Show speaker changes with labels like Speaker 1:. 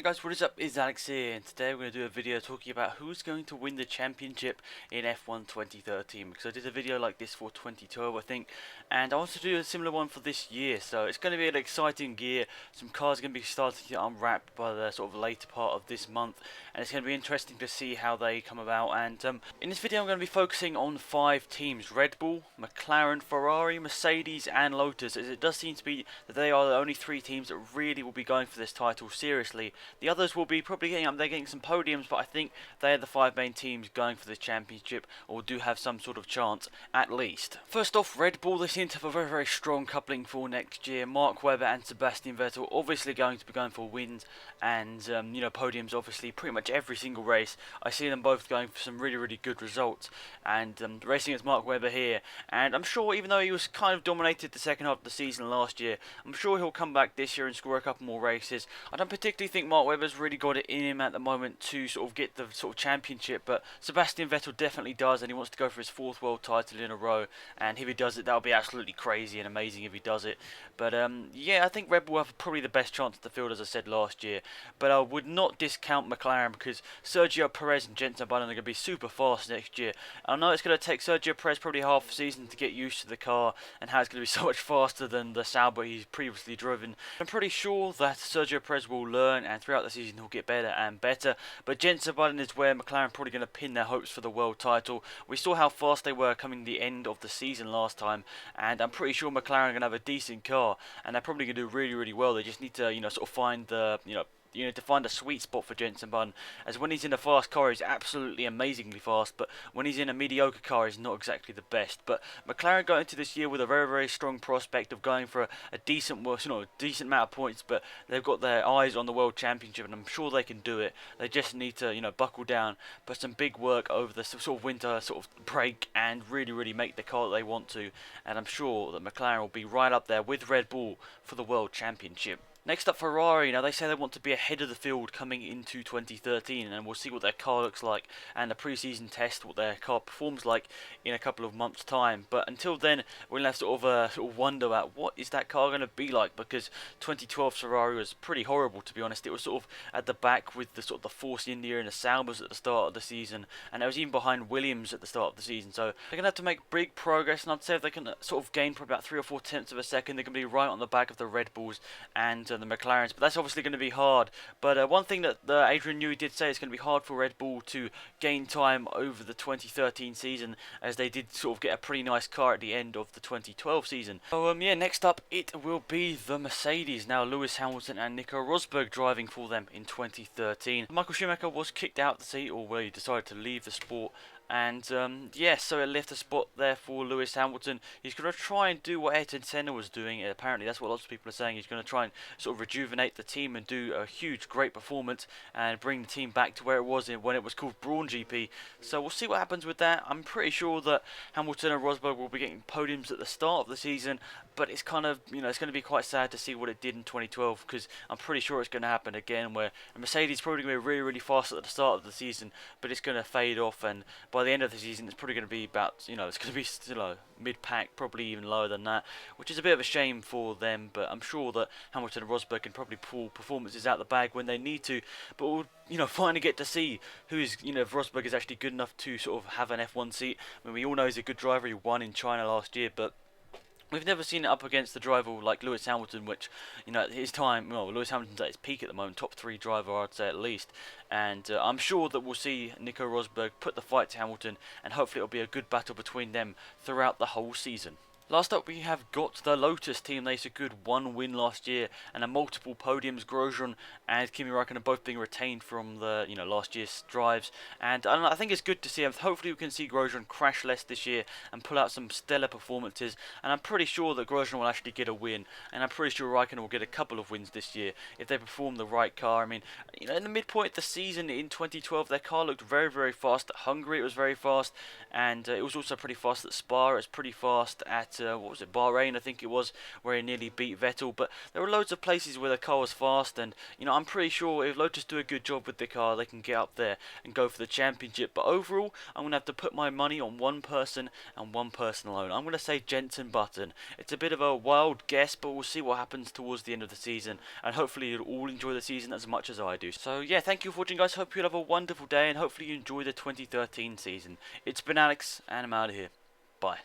Speaker 1: Guys, what is up? It's Alex here, and today we're going to do a video talking about who's going to win the championship in F1 2013, because I did a video like this for 2012 I think, and I want to do a similar one for this year. So it's going to be an exciting year. Some cars are going to be starting to get unwrapped by the sort of later part of this month, and it's going to be interesting to see how they come about. And in this video I'm going to be focusing on 5 teams: Red Bull, McLaren, Ferrari, Mercedes and Lotus, as it does seem to be that they are the only 3 teams that really will be going for this title seriously. The others will be probably getting up there, getting some podiums, but I think they are the 5 main teams going for the championship, or do have some sort of chance at least. First off, Red Bull, they seem to have a very strong coupling for next year. Mark Webber and Sebastian Vettel obviously going to be going for wins and podiums obviously pretty much every single race. I see them both going for some really good results, and racing against Mark Webber here, and I'm sure even though he was kind of dominated the second half of the season last year, I'm sure he'll come back this year and score a couple more races. I don't particularly think Mark Webber's really got it in him at the moment to sort of get the sort of championship, but Sebastian Vettel definitely does, and he wants to go for his 4th world title in a row, and if he does it, that'll be absolutely crazy and amazing if he does it. But yeah, I think Red Bull have probably the best chance of the field, as I said last year, but I would not discount McLaren, because Sergio Perez and Jenson Button are going to be super fast next year. I know it's going to take Sergio Perez probably half a season to get used to the car and how it's going to be so much faster than the Sauber he's previously driven. I'm pretty sure that Sergio Perez will learn, and throughout the season he'll get better and better, but Jenson Button is where McLaren are probably going to pin their hopes for the world title. We saw how fast they were coming the end of the season last time, and I'm pretty sure McLaren are going to have a decent car, and they're probably going to do really well. They just need to sort of find the to find a sweet spot for Jenson Button, as when he's in a fast car he's absolutely amazingly fast, but when he's in a mediocre car he's not exactly the best. But McLaren got into this year with a very strong prospect of going for a decent, decent amount of points, but they've got their eyes on the World Championship, and I'm sure they can do it. They just need to buckle down, put some big work over the sort of winter sort of break, and really make the car that they want to, and I'm sure that McLaren will be right up there with Red Bull for the World Championship. Next up, Ferrari. Now, they say they want to be ahead of the field coming into 2013, and we'll see what their car looks like and the pre-season test, what their car performs like in a couple of months' time. But until then, we're going to have sort of wonder at what is that car going to be like, because 2012 Ferrari was pretty horrible, to be honest. It was sort of at the back with the sort of the Force India and the Saubers at the start of the season, and it was even behind Williams at the start of the season. So they're going to have to make big progress, and I'd say if they can sort of gain probably about 3 or 4 tenths of a second, they're going to be right on the back of the Red Bulls and the McLarens, but that's obviously going to be hard. But one thing that Adrian Newey did say, is going to be hard for Red Bull to gain time over the 2013 season, as they did sort of get a pretty nice car at the end of the 2012 season. So yeah, next up it will be the Mercedes. Now, Lewis Hamilton and Nico Rosberg driving for them in 2013. Michael Schumacher was kicked out the seat, or he decided to leave the sport. And so it left a spot there for Lewis Hamilton. He's going to try and do what Ayrton Senna was doing. Apparently, that's what lots of people are saying. He's going to try and sort of rejuvenate the team and do a great performance and bring the team back to where it was when it was called Brawn GP. So we'll see what happens with that. I'm pretty sure that Hamilton and Rosberg will be getting podiums at the start of the season, but it's kind of, it's going to be quite sad to see what it did in 2012, because I'm pretty sure it's going to happen again, where Mercedes is probably going to be really fast at the start of the season, but it's going to fade off, and by the end of the season it's probably going to be about, it's going to be still mid-pack, probably even lower than that, which is a bit of a shame for them. But I'm sure that Hamilton and Rosberg can probably pull performances out the bag when they need to, but we'll finally get to see who is, if Rosberg is actually good enough to sort of have an F1 seat. I mean, we all know he's a good driver. He won in China last year, but we've never seen it up against the driver like Lewis Hamilton, which, at his time, Lewis Hamilton's at his peak at the moment, top 3 driver, I'd say at least. And I'm sure that we'll see Nico Rosberg put the fight to Hamilton, and hopefully it'll be a good battle between them throughout the whole season. Last up, we have got the Lotus team. They secured 1 win last year and a multiple podiums. Grosjean and Kimi Raikkonen both being retained from the last year's drives, and I think it's good to see. Hopefully we can see Grosjean crash less this year and pull out some stellar performances, and I'm pretty sure that Grosjean will actually get a win, and I'm pretty sure Raikkonen will get a couple of wins this year if they perform the right car. I mean, in the midpoint of the season in 2012, their car looked very fast. At Hungary it was very fast, and it was also pretty fast at Spa. It was pretty fast at at, what was it, Bahrain I think it was, where he nearly beat Vettel. But there were loads of places where the car was fast, and you know, I'm pretty sure if Lotus do a good job with the car, they can get up there and go for the championship. But overall, I'm going to have to put my money on one person and one person alone. I'm going to say Jenson Button. It's a bit of a wild guess, but we'll see what happens towards the end of the season, and hopefully you'll all enjoy the season as much as I do. So yeah, thank you for watching, guys. Hope you have a wonderful day, and hopefully you enjoy the 2013 season. It's been Alex, and I'm out of here. Bye.